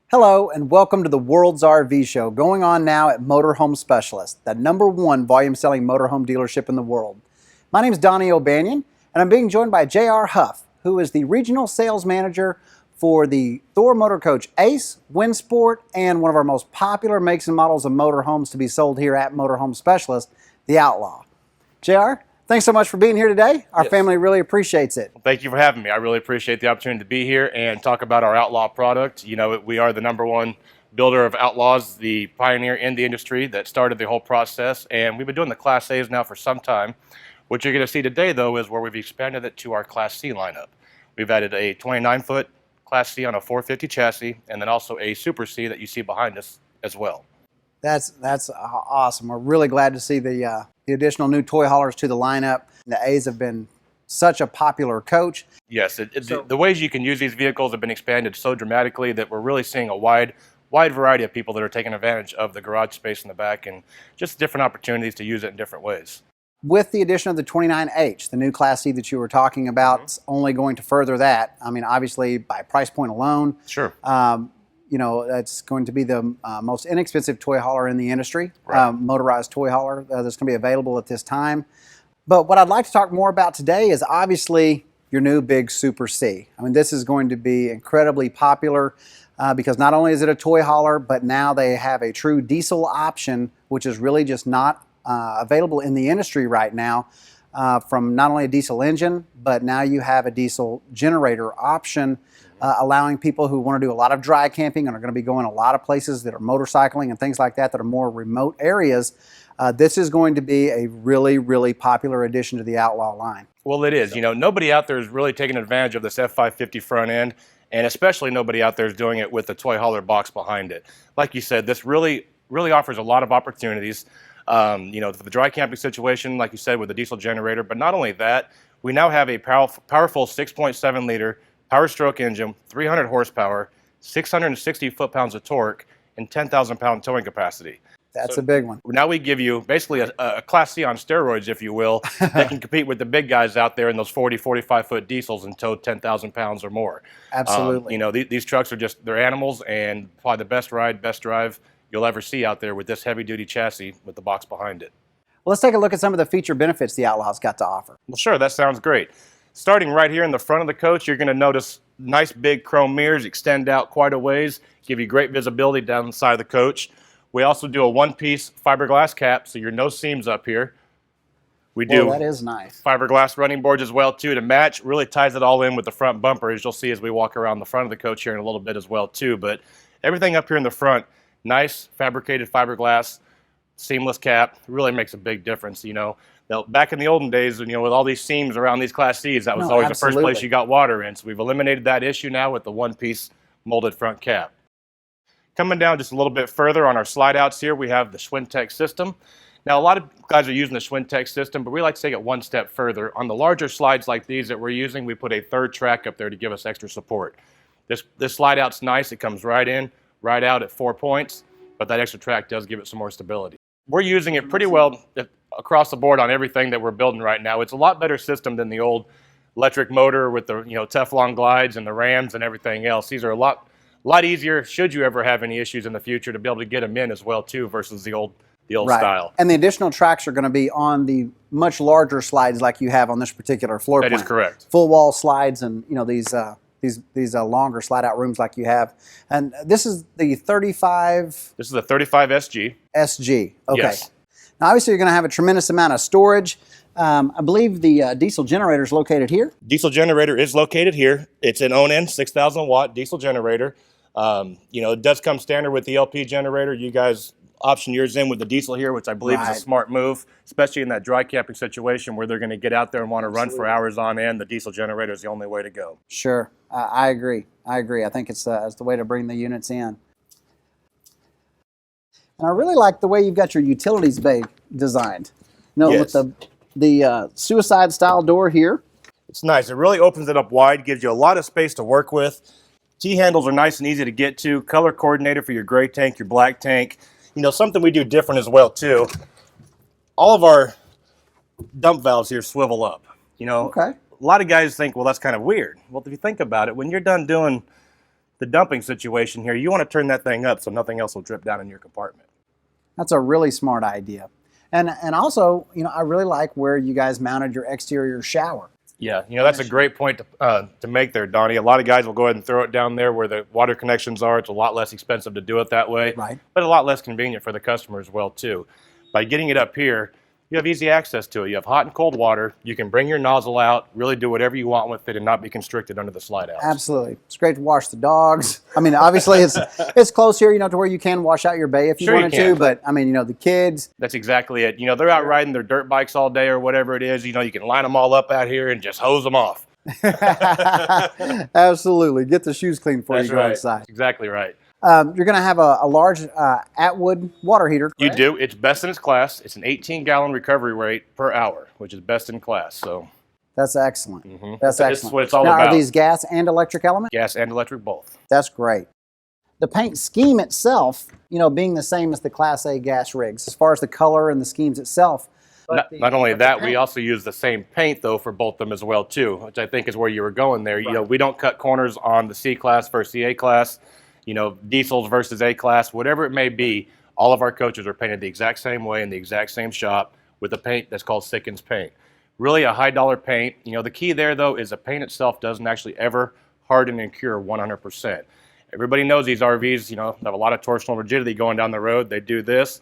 Hello and welcome to the World's RV Show, going on now at Motorhome Specialist, the #1 volume selling motorhome dealership in the world. My name is Donnie O'Banion and I'm being joined by J.R. Huff, who is the regional sales manager for the Thor Motor Coach Ace, Windsport, and one of our most popular makes and models of motorhomes to be sold here at Motorhome Specialist, the Outlaw. J.R., thanks so much for being here today. Our family really appreciates it. Well, thank you for having me. I really appreciate the opportunity to be here and talk about our Outlaw product. You know, we are the #1 builder of Outlaws, the pioneer in the industry that started the whole process. And we've been doing the Class A's now for some time. What you're going to see today, though, is where we've expanded it to our Class C lineup. We've added a 29-foot Class C on a 450 chassis, and then also a Super C that you see behind us as well. That's awesome. We're really glad to see the additional new toy haulers to the lineup. The A's have been such a popular coach. Yes, the ways you can use these vehicles have been expanded so dramatically that we're really seeing a wide variety of people that are taking advantage of the garage space in the back and just different opportunities to use it in different ways. With the addition of the 29H, the new Class C that you were talking about, it's only going to further that. I mean, obviously, by price point alone, sure. You know, that's going to be the most inexpensive toy hauler in the industry, Right. motorized toy hauler that's going to be available at this time. But what I'd like to talk more about today is obviously your new big Super C. I mean, this is going to be incredibly popular because not only is it a toy hauler, but now they have a true diesel option, which is really just not available in the industry right now, from not only a diesel engine, but now you have a diesel generator option, allowing people who want to do a lot of dry camping and are going to be going a lot of places that are motorcycling and things like that that are more remote areas. This is going to be a really, really popular addition to the Outlaw line. Well, it is. You know, nobody out there is really taking advantage of this F550 front end, and especially nobody out there is doing it with the toy hauler box behind it. Like you said, this really offers a lot of opportunities. You know, for the dry camping situation, like you said, with the diesel generator. But not only that, we now have a powerful 6.7-liter Power Stroke engine, 300 horsepower, 660 foot-pounds of torque, and 10,000-pound towing capacity. That's a big one. Now we give you basically a Class C on steroids, if you will, that can compete with the big guys out there in those 40, 45-foot diesels and tow 10,000 pounds or more. Absolutely. You know, these trucks are just, they're animals, and probably the best ride, best drive you'll ever see out there with this heavy-duty chassis with the box behind it. Well, let's take a look at some of the feature benefits the Outlaw's got to offer. Well, sure, that sounds great. Starting right here in the front of the coach, you're going to notice nice big chrome mirrors extend out quite a ways, give you great visibility down the side of the coach. We also do a one-piece fiberglass cap, so your no seams up here. We do that is nice. Fiberglass running boards as well, too, to match. Really ties it all in with the front bumper, as you'll see as we walk around the front of the coach here in a little bit as well, too. But everything up here in the front, nice fabricated fiberglass, seamless cap, really makes a big difference, you know. Now, back in the olden days, you know, with all these seams around these Class Cs, that was always the first place you got water in. So we've eliminated that issue now with the one-piece molded front cap. Coming down just a little bit further on our slide outs here, we have the Schwintek system. Now, a lot of guys are using the Schwintek system, but we like to take it one step further. On the larger slides like these that we're using, we put a third track up there to give us extra support. This slide out's nice. It comes right in, right out at 4 points, but that extra track does give it some more stability. We're using it pretty well across the board on everything that we're building right now. It's a lot better system than the old electric motor with the, you know, Teflon glides and the rams and everything else. These are a lot easier, should you ever have any issues in the future, to be able to get them in as well too, versus the old right. style. And the additional tracks are going to be on the much larger slides like you have on this particular floor plan. That is correct. Full wall slides and, you know, these longer slide out rooms like you have. And this is the 35. This is the 35 SG. SG. Okay. Yes. Now, obviously, you're going to have a tremendous amount of storage. I believe the diesel generator is located here. Diesel generator is located here. It's an Onan 6,000 watt diesel generator. You know, it does come standard with the LP generator. You guys option yours in with the diesel here, which I believe is a smart move, especially in that dry camping situation where they're going to get out there and want to run for hours on end. The diesel generator is the only way to go. Sure. I agree. I think it's the way to bring the units in. And I really like the way you've got your utilities bay designed. You know, Yes. with the suicide style door here. It's nice. It really opens it up wide, gives you a lot of space to work with. T-handles are nice and easy to get to. Color coordinator for your gray tank, your black tank. You know, something we do different as well, too. All of our dump valves here swivel up. You know, Okay. A lot of guys think, well, that's kind of weird. Well, if you think about it, when you're done doing the dumping situation here, you want to turn that thing up so nothing else will drip down in your compartment. That's a really smart idea. And also, I really like where you guys mounted your exterior shower. Yeah, that's a great point to make there, Donnie. A lot of guys will go ahead and throw it down there where the water connections are. It's a lot less expensive to do it that way, Right. but a lot less convenient for the customer as well, too. By getting it up here, you have easy access to it. You have hot and cold water. You can bring your nozzle out, really do whatever you want with it and not be constricted under the slide outs. Absolutely. It's great to wash the dogs. I mean, obviously it's close here, to where you can wash out your bay if you Sure you wanted can. to, but I mean, the kids. That's exactly it. They're out riding their dirt bikes all day or whatever it is. You can line them all up out here and just hose them off. Absolutely. Get the shoes clean before you go outside. That's exactly right. You're going to have a large Atwood water heater. You correct? do. It's best in its class. It's an 18-gallon recovery rate per hour, which is best in class. So That's excellent. That's This excellent. is what it's all now, about. Are these gas and electric elements? Gas and electric both. That's great. The paint scheme itself, being the same as the Class A gas rigs, as far as the color and the schemes itself. Not only that, we also use the same paint, though, for both of them as well, too, which I think is where you were going there. Right. We don't cut corners on the C-Class versus the A-Class, diesels versus A-Class, whatever it may be. All of our coaches are painted the exact same way in the exact same shop with a paint that's called Sickens paint. Really a high-dollar paint. The key there, though, is the paint itself doesn't actually ever harden and cure 100%. Everybody knows these RVs, have a lot of torsional rigidity going down the road. They do this.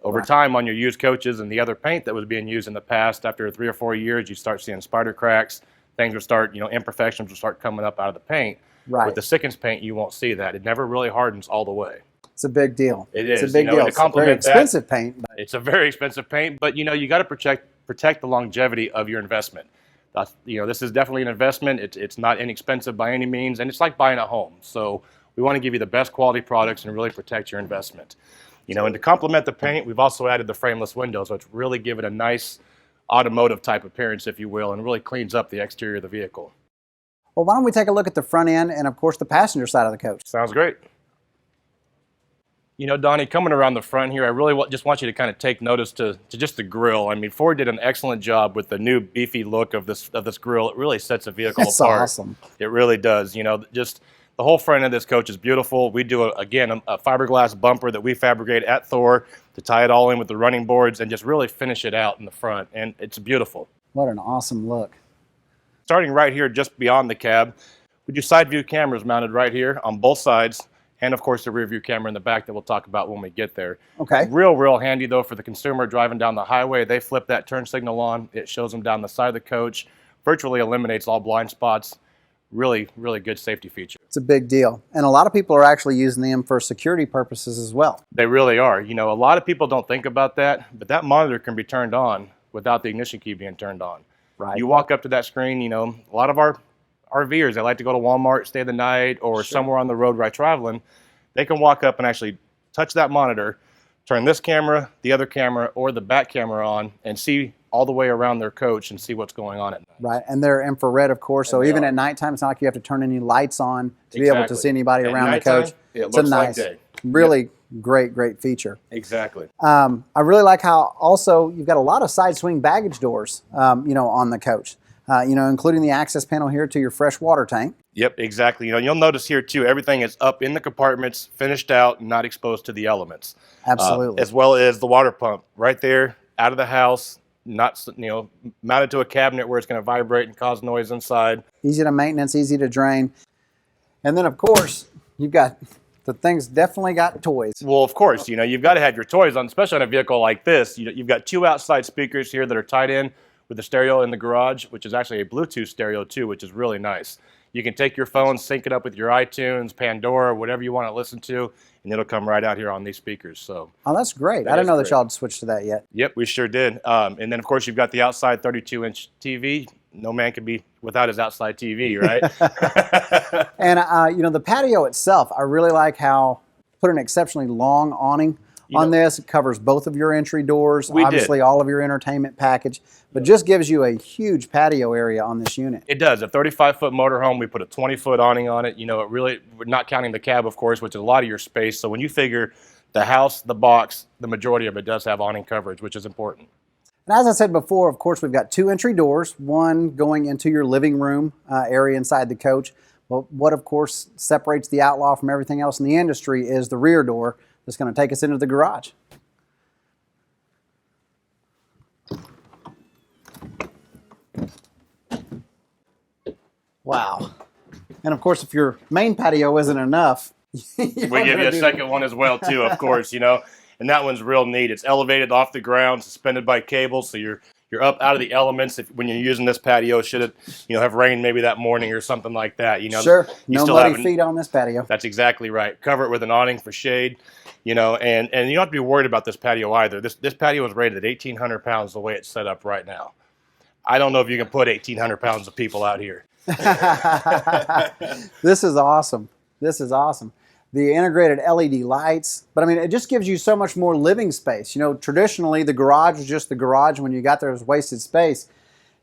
Over time on your used coaches and the other paint that was being used in the past, after 3 or 4 years, you start seeing spider cracks. Things will start, imperfections will start coming up out of the paint. Right. With the Sickens paint, you won't see that. It never really hardens all the way. It's a big deal. It is. It's a big deal. To It's a very complement that, expensive paint. But it's a very expensive paint, but you got to protect the longevity of your investment. This is definitely an investment. It's not inexpensive by any means, and it's like buying a home. So we want to give you the best quality products and really protect your investment. And to complement the paint, we've also added the frameless windows, which really give it a nice automotive type appearance, if you will, and really cleans up the exterior of the vehicle. Well, why don't we take a look at the front end and, of course, the passenger side of the coach. Sounds great. Donnie, coming around the front here, I really just want you to kind of take notice to just the grille. I mean, Ford did an excellent job with the new beefy look of this grill. It really sets the vehicle That's apart. awesome. It really does. Just the whole front end of this coach is beautiful. We do, a fiberglass bumper that we fabricate at Thor to tie it all in with the running boards and just really finish it out in the front. And it's beautiful. What an awesome look. Starting right here just beyond the cab, we do side view cameras mounted right here on both sides. And, of course, the rear view camera in the back that we'll talk about when we get there. Okay. Real handy, though, for the consumer driving down the highway. They flip that turn signal on. It shows them down the side of the coach. Virtually eliminates all blind spots. Really good safety feature. It's a big deal. And a lot of people are actually using them for security purposes as well. They really are. A lot of people don't think about that, but that monitor can be turned on without the ignition key being turned on. Right. You walk up to that screen, a lot of our RVers, they like to go to Walmart, stay the night, or somewhere on the road right traveling. They can walk up and actually touch that monitor, turn this camera, the other camera, or the back camera on, and see all the way around their coach and see what's going on at night. Right, and they're infrared, of course, so even at nightem, it's not like you have to turn any lights on to be able to see anybody around the coach. It It's a looks like nice, day. really great feature. Exactly. I really like how also you've got a lot of side swing baggage doors, on the coach. Including the access panel here to your fresh water tank. Yep, exactly. You'll notice here too, everything is up in the compartments, finished out, not exposed to the elements. Absolutely. As well as the water pump right there, out of the house, not mounted to a cabinet where it's going to vibrate and cause noise inside. Easy to maintenance, easy to drain. And then, of course, you've got the thing's definitely got toys. Well, of course, you've got to have your toys on, especially on a vehicle like this. You've got 2 outside speakers here that are tied in with the stereo in the garage, which is actually a Bluetooth stereo too, which is really nice. You can take your phone, sync it up with your iTunes, Pandora, whatever you want to listen to, and it'll come right out here on these speakers. So, that's great. I didn't know that y'all had switched to that yet. Yep, we sure did. And then, of course, you've got the outside 32-inch TV. No man can be without his outside TV, right? And, the patio itself, I really like how put an exceptionally long awning on this. It covers both of your entry doors, obviously all of your entertainment package, but just gives you a huge patio area on this unit. It does. A 35-foot motorhome, we put a 20-foot awning on it. It really, we're not counting the cab, of course, which is a lot of your space. So when you figure the house, the box, the majority of it does have awning coverage, which is important. And as I said before, of course, we've got 2 entry doors, one going into your living room area inside the coach, Well, what of course separates the Outlaw from everything else in the industry is the rear door that's going to take us into the garage. Wow. And of course, if your main patio isn't enough, we give you a second one as well too, of course, you know, and that one's real neat. It's elevated off the ground, suspended by cables, so you're up out of the elements when you're using this patio. Should it, have rained maybe that morning or something like that, Sure, no muddy feet on this patio. That's exactly right. Cover it with an awning for shade, and you don't have to be worried about this patio either. This patio is rated at 1,800 pounds the way it's set up right now. I don't know if you can put 1,800 pounds of people out here. This is awesome. This is awesome. The integrated LED lights, but I mean, it just gives you so much more living space. Traditionally the garage was just the garage. When you got there, it was wasted space.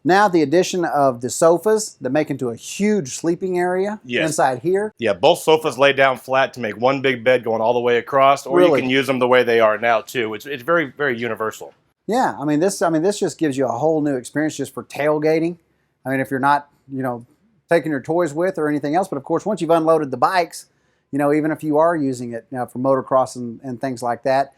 Now the addition of the sofas that make into a huge sleeping area inside here. Yeah, both sofas lay down flat to make one big bed going all the way across, or you can use them the way they are now too. It's very, very universal. Yeah, I mean this just gives you a whole new experience just for tailgating. I mean, if you're not, taking your toys with or anything else, but of course once you've unloaded the bikes, even if you are using it for motocross and things like that,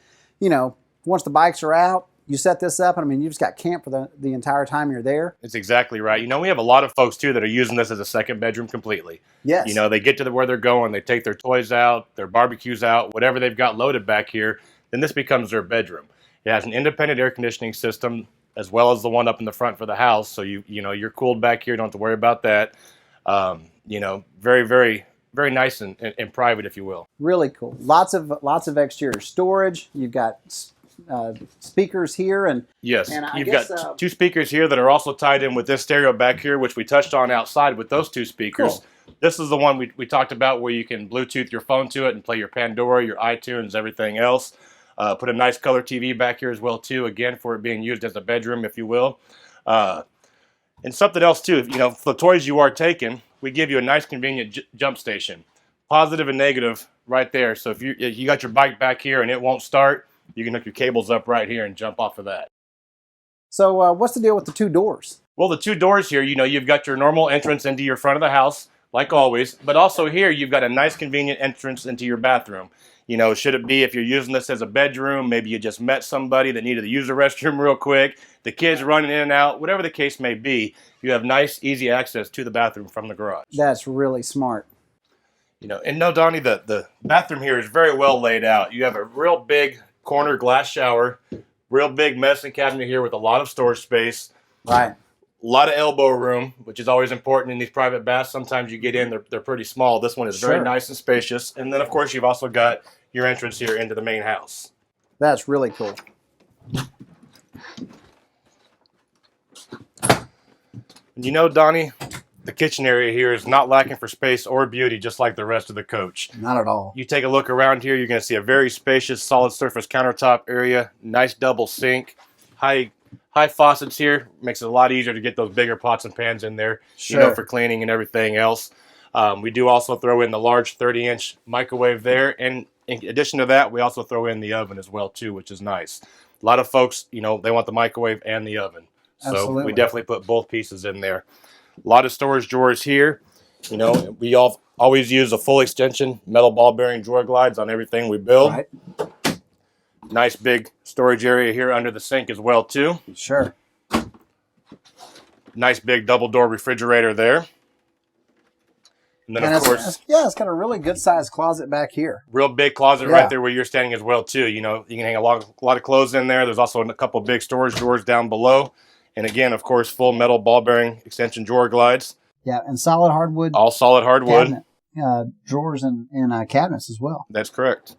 once the bikes are out, you set this up, and I mean, you just got camp for the entire time you're there. It's exactly right. We have a lot of folks too that are using this as a second bedroom completely. Yes. They get to where they're going, they take their toys out, their barbecues out, whatever they've got loaded back here, then this becomes their bedroom. It has an independent air conditioning system as well as the one up in the front for the house, so you're cooled back here, don't have to worry about that. Very, very, very nice and private, if you will. Really cool. Lots of exterior storage. You've got speakers here, and yes, you've got two speakers here that are also tied in with this stereo back here, which we touched on outside with those two speakers. Cool. This is the one we talked about where you can Bluetooth your phone to it and play your Pandora, your iTunes, everything else. Put a nice color TV back here as well too, again for it being used as a bedroom, if you will. And something else too, for the toys you are taking, we give you a nice convenient jump station, positive and negative right there. So if you got your bike back here and it won't start, you can hook your cables up right here and jump off of that. So what's the deal with the two doors? Well, the two doors here, you've got your normal entrance into your front of the house, like always, but also here you've got a nice convenient entrance into your bathroom. Should it be if you're using this as a bedroom, maybe you just met somebody that needed to use the restroom real quick, the kids running in and out, whatever the case may be, you have nice, easy access to the bathroom from the garage. That's really smart. And no, Donnie, the bathroom here is very well laid out. You have a real big corner glass shower, real big medicine cabinet here with a lot of storage space. Right. A lot of elbow room, which is always important in these private baths. Sometimes you get in, they're pretty small. This one is very nice and spacious. And then, of course, you've also got your entrance here into the main house. That's really cool. Donnie, the kitchen area here is not lacking for space or beauty, just like the rest of the coach. Not at all. You take a look around here, you're going to see a very spacious, solid surface countertop area, nice double sink, high faucets here. Makes it a lot easier to get those bigger pots and pans in there, for cleaning and everything else. We do also throw in the large 30-inch microwave there, and in addition to that, we also throw in the oven as well too, which is nice. A lot of folks, they want the microwave and the oven. So Absolutely. We definitely put both pieces in there. A lot of storage drawers here. We always use a full extension metal ball bearing drawer glides on everything we build. Right. Nice big storage area here under the sink as well too. Sure. Nice big double door refrigerator there. And then of course, it's got a really good sized closet back here. Real big closet right there where you're standing as well too. You can hang a lot of clothes in there. There's also a couple big storage drawers down below. And again, of course, full metal ball bearing extension drawer glides. Yeah, and solid hardwood. All solid hardwood. Drawers and cabinets as well. That's correct.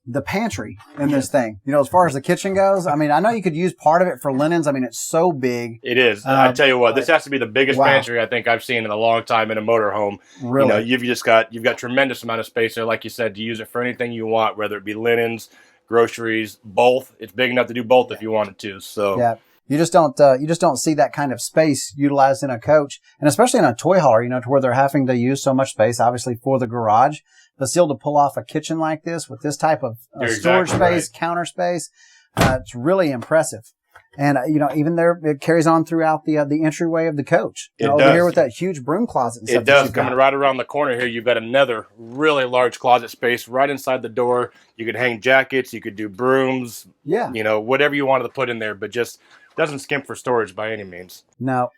The pantry in this thing, as far as the kitchen goes, I mean, I know you could use part of it for linens. I mean, it's so big. It is. I tell you what, this has to be the biggest pantry I think I've seen in a long time in a motorhome. Really? You've got tremendous amount of space there, like you said, to use it for anything you want, whether it be linens, groceries, both. It's big enough to do both if you wanted to. So yeah. You just don't see that kind of space utilized in a coach, and especially in a toy hauler, to where they're having to use so much space, obviously for the garage, but still to pull off a kitchen like this with this type of storage space, counter space, it's really impressive. And even there, it carries on throughout the entryway of the coach. It Over does. here with that huge broom closet. And It stuff does. Coming right around the corner here, you've got another really large closet space right inside the door. You could hang jackets. You could do brooms. Yeah. Whatever you wanted to put in there, but just doesn't skimp for storage by any means. No.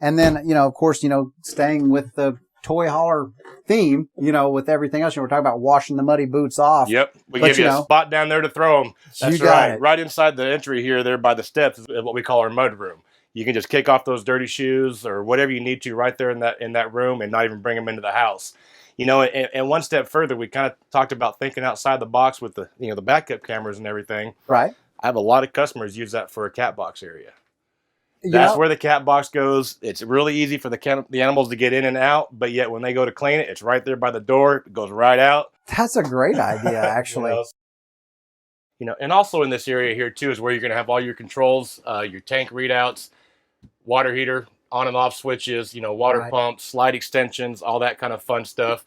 And then, of course, staying with the toy hauler theme, with everything else, we're talking about washing the muddy boots off. Yep. We give you a spot down there to throw them. That's right. Right inside the entry here, there by the steps, is what we call our mud room. You can just kick off those dirty shoes or whatever you need to right there in that room and not even bring them into the house. And one step further, we kind of talked about thinking outside the box with the the backup cameras and everything. Right. I have a lot of customers use that for a cat box area. That's where the cat box goes. It's really easy for the animals to get in and out, but yet when they go to clean it, it's right there by the door. It goes right out. That's a great idea, actually. And also in this area here too is where you're going to have all your controls, your tank readouts, water heater, on and off switches, water pumps, slide extensions, all that kind of fun stuff.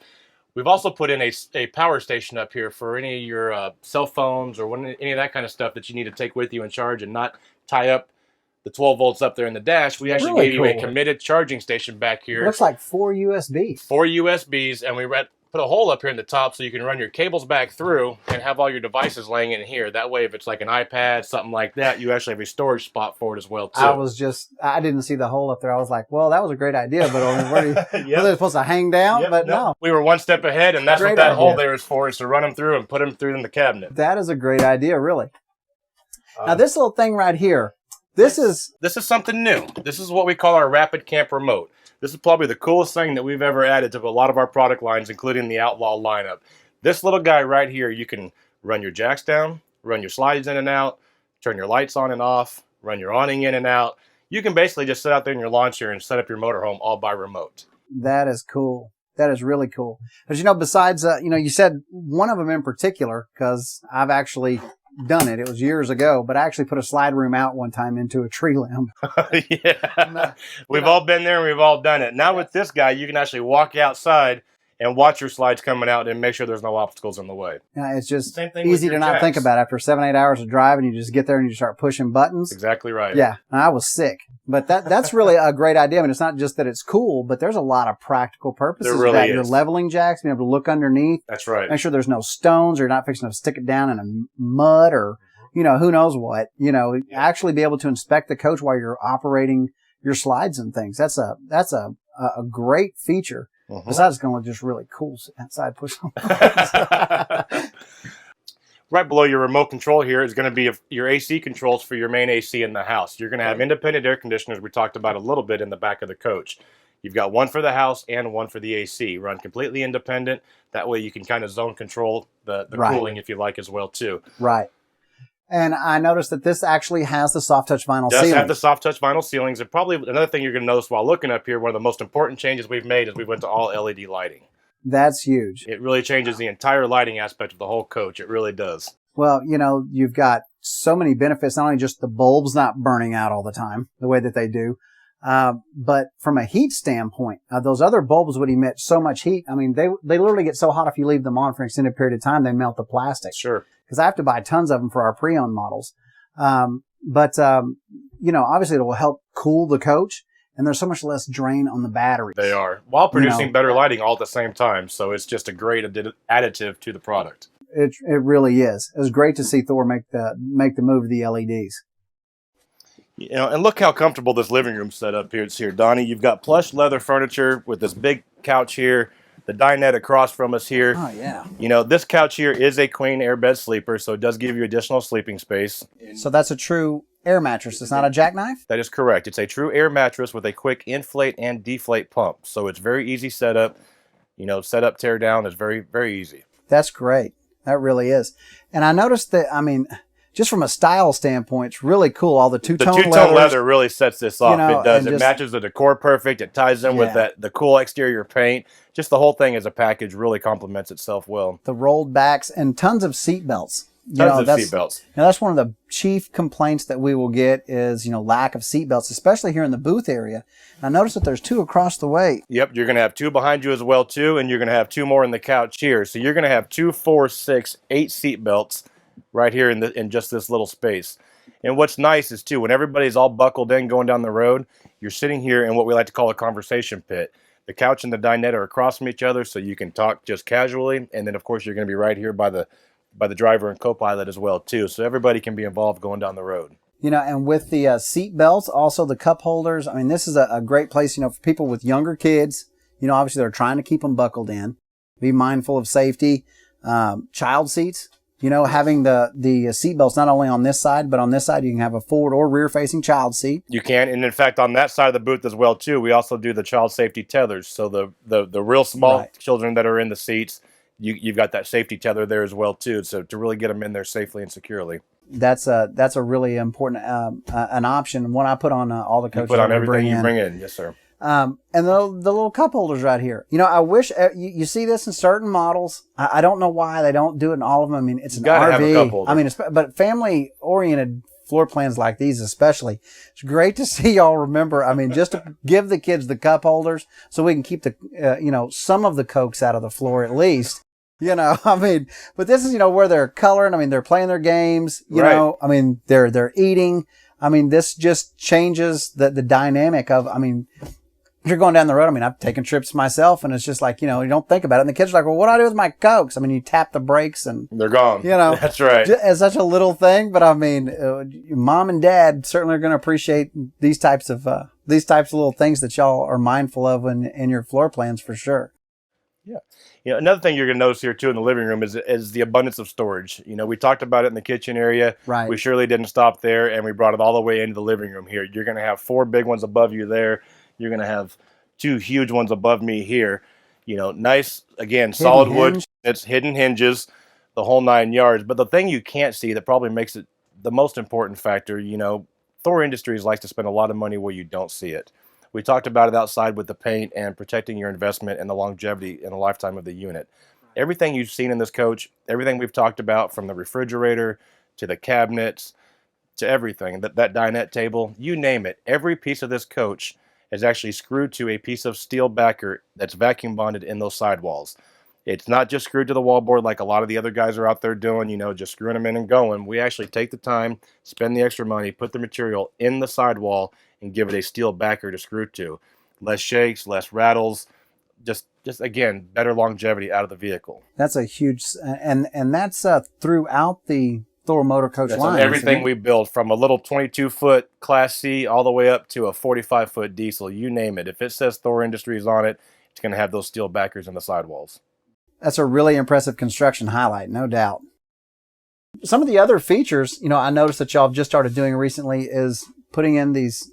We've also put in a power station up here for any of your cell phones or any of that kind of stuff that you need to take with you and charge and not tie up the 12 volts up there in the dash. We actually gave you a committed charging station back here. It looks like 4 USBs. 4 USBs, and we put a hole up here in the top so you can run your cables back through and have all your devices laying in here. That way, if it's like an iPad, something like that, you actually have a storage spot for it as well, too. I didn't see the hole up there. I was like, well, that was a great idea, but were they supposed to hang down? Yep, but no. We were one step ahead, and that's what that hole there is for, is to run them through and put them through in the cabinet. That is a great idea, really. Now, this little thing right here, this is something new. This is what we call our Rapid Camp Remote. This is probably the coolest thing that we've ever added to a lot of our product lines, including the Outlaw lineup. This little guy right here, you can run your jacks down, run your slides in and out, turn your lights on and off, run your awning in and out. You can basically just sit out there in your lawn chair and set up your motorhome all by remote. That is cool. That is really cool. But besides, you said one of them in particular, because I've actually done it. It was years ago, but I actually put a slide room out one time into a tree limb. Yeah. We've all been there and we've all done it. Now with this guy, you can actually walk outside and watch your slides coming out and make sure there's no obstacles in the way. Yeah, it's just easy to not think about. After 7-8 hours of driving, you just get there and you start pushing buttons. Exactly right. Yeah, I was sick. But that's really a great idea. I mean, it's not just that it's cool, but there's a lot of practical purposes. There really is. You're leveling jacks, being able to look underneath. That's right. Make sure there's no stones, or you're not fixing to stick it down in a mud, or who knows what. Actually be able to inspect the coach while you're operating your slides and things. That's a great feature. Besides, it's going to look just really cool outside pushing. Right below your remote control here is going to be your AC controls for your main AC in the house. You're going to have independent air conditioners we talked about a little bit in the back of the coach. You've got one for the house and one for the AC. Run completely independent. That way you can kind of zone control the cooling if you like as well too. Right. And I noticed that this actually has the soft touch vinyl ceilings. It does have the soft touch vinyl ceilings. And probably another thing you're going to notice while looking up here, one of the most important changes we've made is we went to all LED lighting. That's huge. It really changes the entire lighting aspect of the whole coach. It really does. Well, you've got so many benefits, not only just the bulbs not burning out all the time, the way that they do, but from a heat standpoint, those other bulbs would emit so much heat. I mean, they literally get so hot if you leave them on for an extended period of time, they melt the plastic. Sure. Because I have to buy tons of them for our pre-owned models. But obviously it will help cool the coach, and there's so much less drain on the batteries. They are, while producing better lighting all at the same time. So it's just a great additive to the product. It really is. It was great to see Thor make the move to the LEDs. And look how comfortable this living room setup is here, Donnie. You've got plush leather furniture with this big couch here, the dinette across from us here. Oh, yeah. This couch here is a queen airbed sleeper, so it does give you additional sleeping space. So that's a true air mattress. It's not a jackknife? That is correct. It's a true air mattress with a quick inflate and deflate pump. So it's very easy setup. Set up, tear down is very, very easy. That's great. That really is. And I noticed that, just from a style standpoint, it's really cool. All the two-tone leather. The two-tone leather really sets this off. It does. It matches the decor perfect. It ties in with the cool exterior paint. Just the whole thing as a package really complements itself well. The rolled backs and tons of seat belts. Tons of seat belts. That's one of the chief complaints that we will get is, lack of seat belts, especially here in the booth area. I noticed that there's 2 across the way. Yep, you're going to have 2 behind you as well, too, and you're going to have 2 more in the couch here. So you're going to have 2, 4, 6, 8 seat belts right here in just this little space. And what's nice is too, when everybody's all buckled in going down the road, you're sitting here in what we like to call a conversation pit. The couch and the dinette are across from each other, so you can talk just casually. And then, of course, you're going to be right here by the driver and co-pilot as well too, so everybody can be involved going down the road. And with the seat belts, also the cup holders. I mean, this is a great place, for people with younger kids. Obviously they're trying to keep them buckled in. Be mindful of safety. Child seats. Having the seat belts not only on this side, but on this side you can have a forward or rear facing child seat. You can, and in fact, on that side of the booth as well too, we also do the child safety tethers. So the real small children that are in the seats, you've got that safety tether there as well too. So to really get them in there safely and securely. That's a really important an option. One I put on all the coaches. You put on everything you bring in, yes sir. And the little cup holders right here. I wish you see this in certain models. I don't know why they don't do it in all of them. I mean, it's an RV. Have a cup holder. I mean, but family oriented floor plans like these especially, it's great to see y'all remember. I mean, just to give the kids the cup holders so we can keep the some of the Cokes out of the floor at least. I mean, but this is, where they're coloring. I mean, they're playing their games, you know, I mean, they're eating. I mean, this just changes the dynamic of, I mean, if you're going down the road, I mean, I've taken trips myself and it's just like, you don't think about it. And the kids are like, well, what do I do with my Cokes? I mean, you tap the brakes and they're gone. That's right. As such a little thing. But I mean, mom and dad certainly are going to appreciate these types of little things that y'all are mindful of in your floor plans for sure. Yeah. Another thing you're going to notice here too in the living room is the abundance of storage. We talked about it in the kitchen area. Right. We surely didn't stop there, and we brought it all the way into the living room here. You're going to have 4 big ones above you there. You're going to have 2 huge ones above me here. Nice, again, solid wood. It's hidden hinges, the whole 9 yards. But the thing you can't see that probably makes it the most important factor, Thor Industries likes to spend a lot of money where you don't see it. We talked about it outside with the paint and protecting your investment and the longevity and the lifetime of the unit. Everything you've seen in this coach, everything we've talked about, from the refrigerator to the cabinets to everything, that dinette table, you name it, every piece of this coach is actually screwed to a piece of steel backer that's vacuum bonded in those sidewalls. It's not just screwed to the wallboard like a lot of the other guys are out there doing, just screwing them in and going. We actually take the time, spend the extra money, put the material in the sidewall, and give it a steel backer to screw to. Less shakes, less rattles, just again, better longevity out of the vehicle. That's a huge, and that's throughout the Thor Motor Coach That's line. On everything we build, from a little 22-foot Class C all the way up to a 45-foot diesel, you name it. If it says Thor Industries on it, it's going to have those steel backers in the sidewalls. That's a really impressive construction highlight, no doubt. Some of the other features, I noticed that y'all have just started doing recently is putting in these.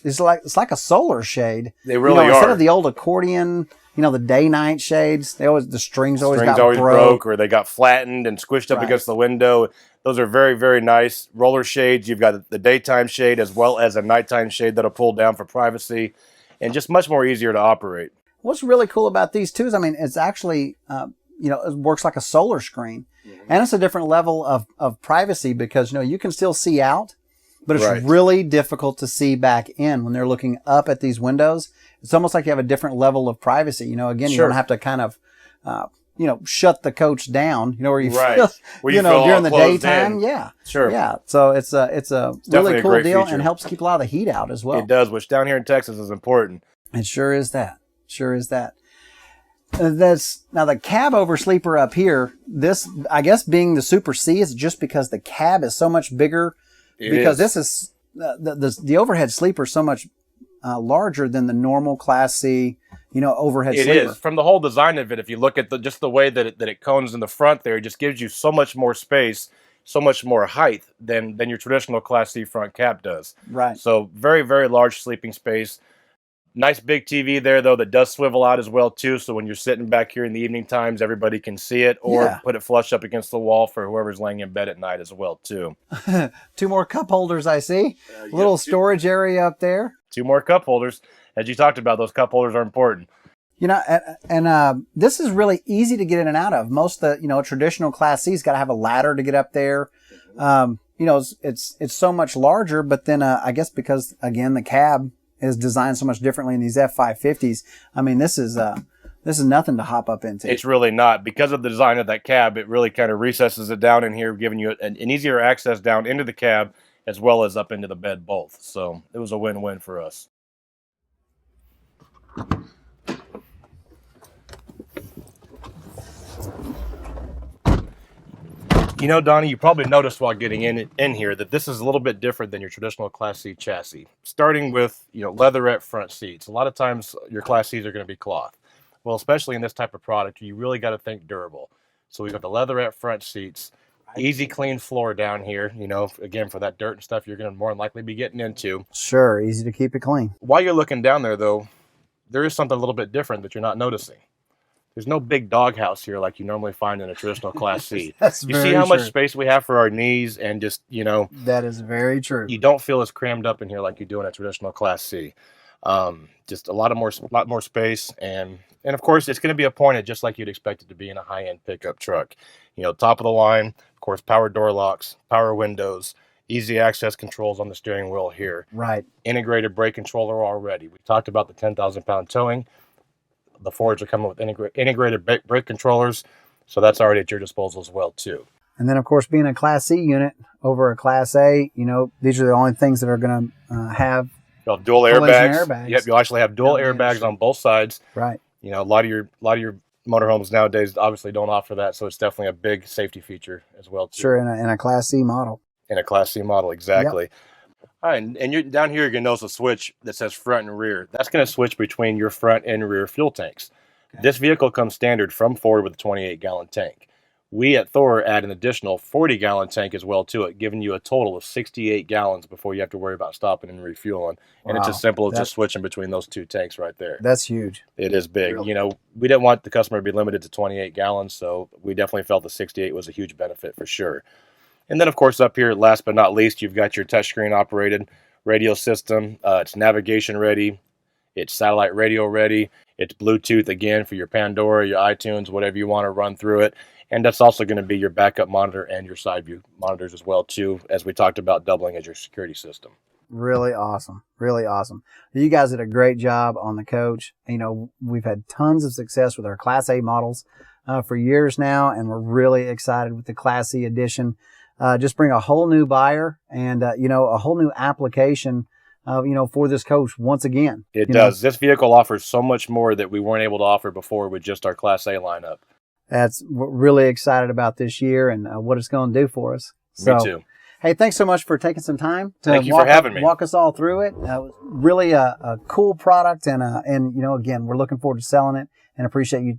It's like a solar shade. They really are. Instead of the old accordion, the day-night shades. The strings always broke, or they got flattened and squished up against the window. Those are very, very nice roller shades. You've got the daytime shade as well as a nighttime shade that'll pull down for privacy, and just much more easier to operate. What's really cool about these too is, I mean, it's actually, it works like a solar screen, and it's a different level of privacy because, you can still see out, but it's really difficult to see back in when they're looking up at these windows. It's almost like you have a different level of privacy. Again, you don't have to kind of, shut the coach down, where you feel, during the daytime. In. Yeah. Sure. Yeah. So it's a really cool deal feature. And helps keep a lot of the heat out as well. It does, which down here in Texas is important. It sure is that. Now the cab oversleeper up here, this, I guess being the Super C, is just because the cab is so much bigger. This is the overhead sleeper is so much larger than the normal Class C, overhead sleeper. It is. From the whole design of it, if you look at just the way that it cones in the front there, it just gives you so much more space, so much more height than your traditional Class C front cab does. Right. So very, very large sleeping space. Nice big TV there, though, that does swivel out as well, too. So when you're sitting back here in the evening times, everybody can see it, or put it flush up against the wall for whoever's laying in bed at night as well, too. 2 more cup holders, I see. Little storage area up there. 2 more cup holders. As you talked about, those cup holders are important. And this is really easy to get in and out of. Most of the, traditional Class C's got to have a ladder to get up there. It's so much larger, but then I guess because, again, the cab is designed so much differently in these F550s. I mean, this is nothing to hop up into. It's really not. Because of the design of that cab, it really kind of recesses it down in here, giving you an easier access down into the cab as well as up into the bed both. So it was a win-win for us. You know, Donnie, you probably noticed while getting in here that this is a little bit different than your traditional Class C chassis. Starting with, leatherette front seats. A lot of times your Class Cs are going to be cloth. Well, especially in this type of product, you really got to think durable. So we've got the leatherette front seats, easy clean floor down here, again, for that dirt and stuff you're going to more than likely be getting into. Sure, easy to keep it clean. While you're looking down there, though, there is something a little bit different that you're not noticing. There's no big doghouse here like you normally find in a traditional Class C. That's you very see how true. much space we have for our knees and just, That is very true. You don't feel as crammed up in here like you do in a traditional Class C. Just a lot more space. And of course, it's going to be appointed just like you'd expect it to be in a high-end pickup truck. Top of the line, of course, power door locks, power windows, easy access controls on the steering wheel here. Right. Integrated brake controller already. We talked about the 10,000-pound towing. The Fords are coming with integrated brake controllers, so that's already at your disposal as well, too. And then, of course, being a Class C unit over a Class A, these are the only things that are going to have You'll have dual airbags. Yep, you'll actually have dual airbags on both sides. Right. A lot of your motorhomes nowadays obviously don't offer that, so it's definitely a big safety feature as well, too. Sure, in a Class C model. In a Class C model, exactly. Yep. All right, and you're down here, you're going to notice a switch that says front and rear. That's going to switch between your front and rear fuel tanks. Okay. This vehicle comes standard from Ford with a 28-gallon tank. We at Thor add an additional 40-gallon tank as well to it, giving you a total of 68 gallons before you have to worry about stopping and refueling. Wow. And it's as simple as just switching between those two tanks right there. That's huge. It is big. Really? We didn't want the customer to be limited to 28 gallons, so we definitely felt the 68 was a huge benefit for sure. And then, of course, up here, last but not least, you've got your touchscreen operated radio system. It's navigation ready. It's satellite radio ready. It's Bluetooth, again, for your Pandora, your iTunes, whatever you want to run through it. And that's also going to be your backup monitor and your side view monitors as well, too, as we talked about doubling as your security system. Really awesome. Really awesome. You guys did a great job on the coach. We've had tons of success with our Class A models for years now, and we're really excited with the Class C edition. Just bring a whole new buyer and, a whole new application, for this coach once again. It does. This vehicle offers so much more that we weren't able to offer before with just our Class A lineup. We're really excited about this year and what it's going to do for us. Me too. Hey, thanks so much for taking some time to Thank you for having me. Walk us all through it. Really a cool product, and again, we're looking forward to selling it and appreciate you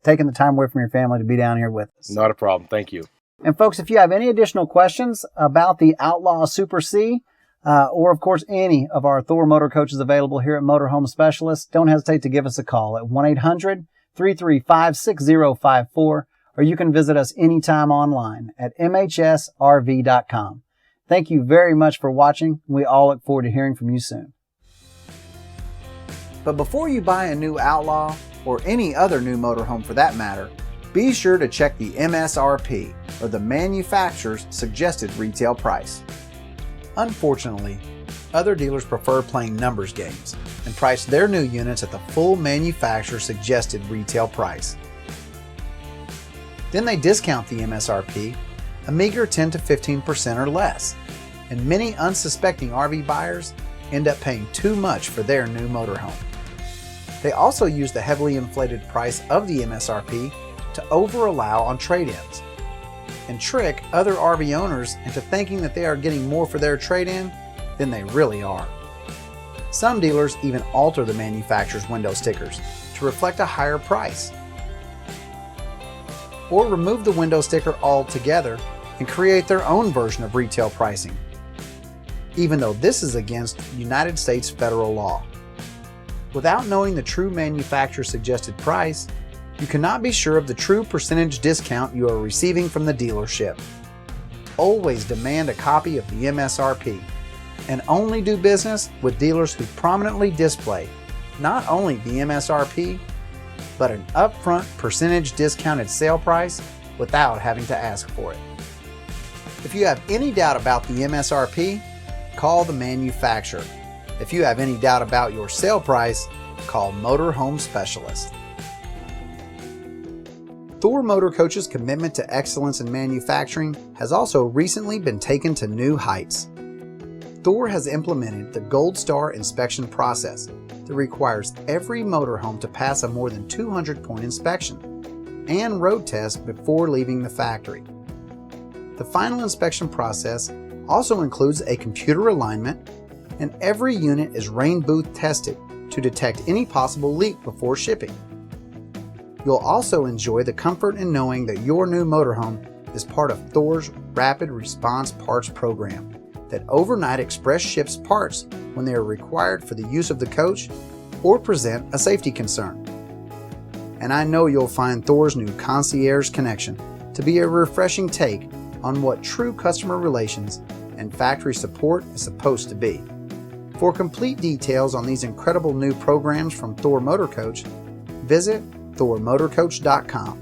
taking the time away from your family to be down here with us. Not a problem. Thank you. And folks, if you have any additional questions about the Outlaw Super C, or of course any of our Thor motor coaches available here at Motorhome Specialists, don't hesitate to give us a call at 1-800-335-6054, or you can visit us anytime online at mhsrv.com. Thank you very much for watching. We all look forward to hearing from you soon. But before you buy a new Outlaw, or any other new motorhome for that matter, be sure to check the MSRP, or the manufacturer's suggested retail price. Unfortunately, other dealers prefer playing numbers games and price their new units at the full manufacturer suggested retail price. Then they discount the MSRP a meager 10 to 15% or less, and many unsuspecting RV buyers end up paying too much for their new motorhome. They also use the heavily inflated price of the MSRP to over-allow on trade-ins and trick other RV owners into thinking that they are getting more for their trade-in than they really are. Some dealers even alter the manufacturer's window stickers to reflect a higher price, or remove the window sticker altogether and create their own version of retail pricing, even though this is against United States federal law. Without knowing the true manufacturer suggested price, you cannot be sure of the true percentage discount you are receiving from the dealership. Always demand a copy of the MSRP, and only do business with dealers who prominently display not only the MSRP, but an upfront percentage discounted sale price without having to ask for it. If you have any doubt about the MSRP, call the manufacturer. If you have any doubt about your sale price, call Motorhome Specialist. Thor Motor Coach's commitment to excellence in manufacturing has also recently been taken to new heights. Thor has implemented the Gold Star inspection process that requires every motorhome to pass a more than 200-point inspection and road test before leaving the factory. The final inspection process also includes a computer alignment, and every unit is rain booth tested to detect any possible leak before shipping. You'll also enjoy the comfort in knowing that your new motorhome is part of Thor's Rapid Response Parts program that overnight express ships parts when they are required for the use of the coach or present a safety concern. And I know you'll find Thor's new Concierge Connection to be a refreshing take on what true customer relations and factory support is supposed to be. For complete details on these incredible new programs from Thor Motor Coach, visit thormotorcoach.com.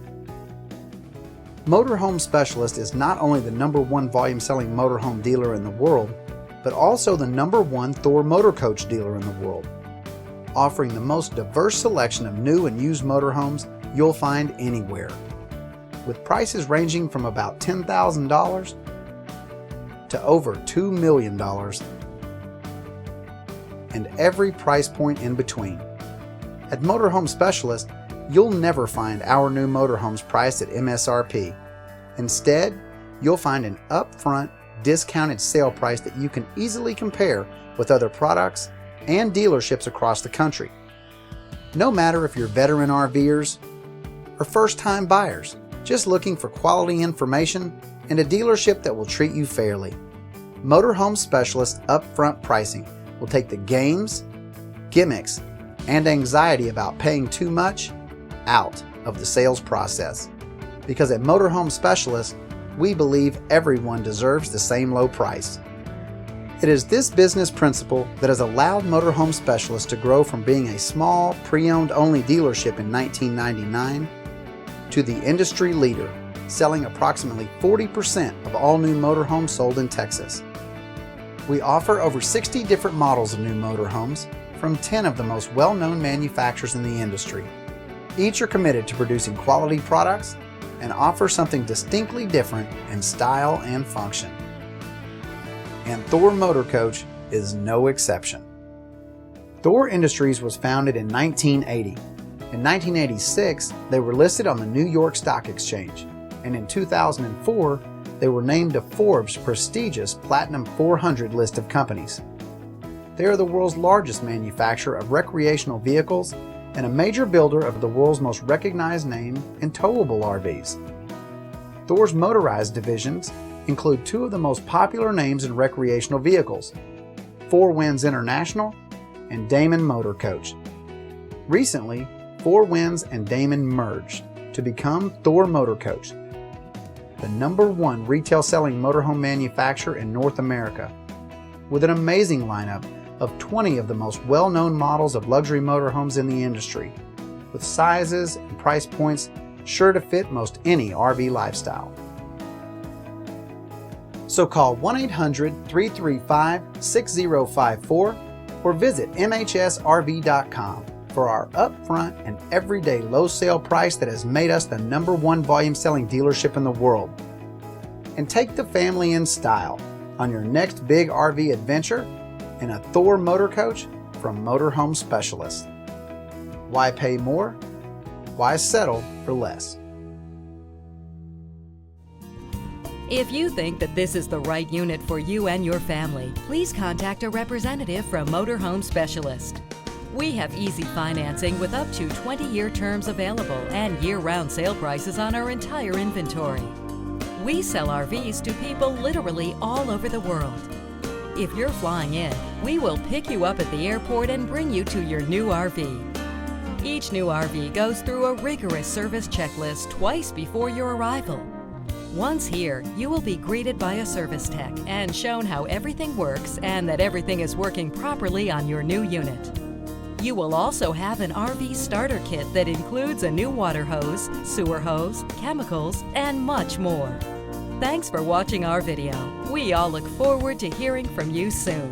Motorhome Specialist is not only the #1 volume-selling motorhome dealer in the world, but also the #1 Thor Motor Coach dealer in the world, offering the most diverse selection of new and used motorhomes you'll find anywhere, with prices ranging from about $10,000 to over $2 million, and every price point in between. At Motorhome Specialist, you'll never find our new motorhomes priced at MSRP. Instead, you'll find an upfront, discounted sale price that you can easily compare with other products and dealerships across the country. No matter if you're veteran RVers or first-time buyers, just looking for quality information and a dealership that will treat you fairly, Motorhome Specialist upfront pricing will take the games, gimmicks, and anxiety about paying too much out of the sales process. Because at Motorhome Specialist, we believe everyone deserves the same low price. It is this business principle that has allowed Motorhome Specialist to grow from being a small, pre-owned only dealership in 1999 to the industry leader, selling approximately 40% of all new motorhomes sold in Texas. We offer over 60 different models of new motorhomes from 10 of the most well-known manufacturers in the industry. Each are committed to producing quality products and offer something distinctly different in style and function. And Thor Motor Coach is no exception. Thor Industries was founded in 1980. In 1986, they were listed on the New York Stock Exchange, and in 2004, they were named to Forbes' prestigious Platinum 400 list of companies. They are the world's largest manufacturer of recreational vehicles and a major builder of the world's most recognized name in towable RVs. Thor's motorized divisions include two of the most popular names in recreational vehicles, Four Winds International and Damon Motor Coach. Recently, Four Winds and Damon merged to become Thor Motor Coach, the #1 retail selling motorhome manufacturer in North America, with an amazing lineup of 20 of the most well-known models of luxury motorhomes in the industry, with sizes and price points sure to fit most any RV lifestyle. So call 1-800-335-6054 or visit mhsrv.com for our upfront and everyday low sale price that has made us the #1 volume selling dealership in the world. And take the family in style on your next big RV adventure in a Thor Motor Coach from Motorhome Specialist. Why pay more? Why settle for less? If you think that this is the right unit for you and your family, please contact a representative from Motorhome Specialist. We have easy financing with up to 20-year terms available and year-round sale prices on our entire inventory. We sell RVs to people literally all over the world. If you're flying in, we will pick you up at the airport and bring you to your new RV. Each new RV goes through a rigorous service checklist twice before your arrival. Once here, you will be greeted by a service tech and shown how everything works and that everything is working properly on your new unit. You will also have an RV starter kit that includes a new water hose, sewer hose, chemicals, and much more. Thanks for watching our video. We all look forward to hearing from you soon.